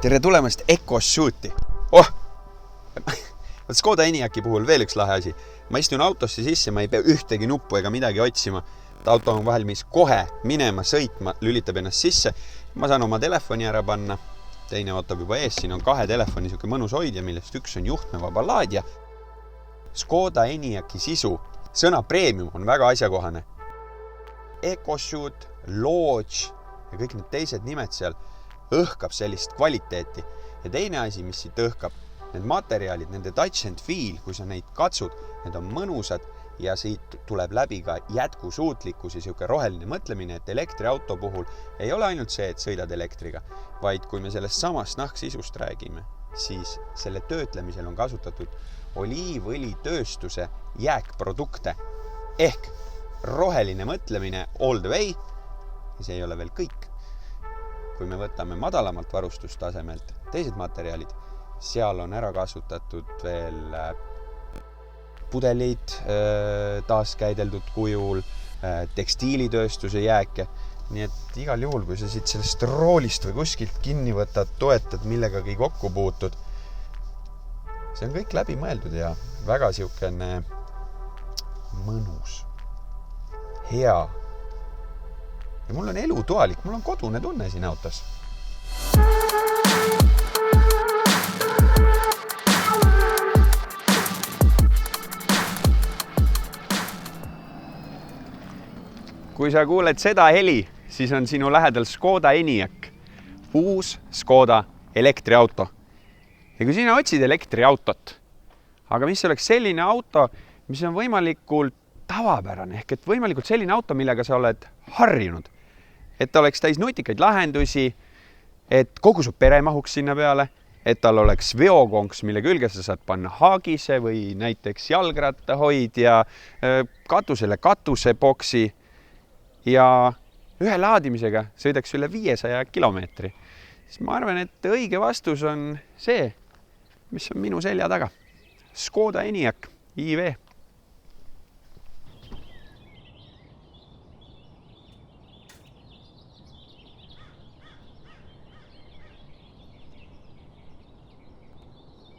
Tere tulemast EcoShooti! Oh! Škoda Enyaqi puhul veel üks lahe asi. Ma istun autosse sisse, ma ei pea ühtegi nuppu ega midagi otsima. Auto on valmis kohe minema, sõitma, lülitab ennast sisse. Ma saan oma telefoni ära panna. Teine ootab juba ees, siin on 2 telefoni siuke mõnus hoidja, millest üks on juhtmevaba laadja. Škoda Enyaqi sisu, sõna premium on väga asjakohane. EcoShoot, Lodge ja kõik need teised nimed seal õhkab sellist kvaliteeti. Ja teine asi, mis siit õhkab, need materjalid, nende touch and feel, kui sa neid katsud, need on mõnusad ja siit tuleb läbi ka jätkusuutlikkus ja siuke roheline mõtlemine, et elektriauto puhul ei ole ainult see, et sõidad elektriga, vaid kui me sellest samast nahksisust räägime, siis selle töötlemisel on kasutatud oliivõlitööstuse jääkprodukte ehk roheline mõtlemine all the way ja see ei ole veel kõik. Kui me võtame madalamalt varustustasemelt teised materjalid, seal on ära kasutatud veel pudelid taaskäideldud kujul, tekstiilitööstuse jääke. Nii et igal juhul, kui sa siit sellest roolist või kuskilt kinni võtad, toetad, millegagi kokku puutud, see on kõik läbi mõeldud ja väga siukene mõnus, hea. Ja mul on elutoalik, mul on kodune tunne siin autos. Kui sa kuuled seda heli, siis on sinu lähedal Škoda Enyaq, uus Škoda elektriauto. Ja kui sina otsid elektriautot, aga mis oleks selline auto, mis on võimalikult tavapärane, ehk et võimalikult selline auto, millega sa oled harjunud, et ta oleks täis nutikaid lahendusi, et kogu su pere mahuks sinna peale, et tal oleks veokonks, mille külge sa saad panna haagise või näiteks jalgrattahoidja, katusele katuseboksi ja ühe laadimisega sõidaks üle 500 kilomeetri. Siis ma arvan, et õige vastus on see, mis on minu selja taga. Škoda Enyaq IV.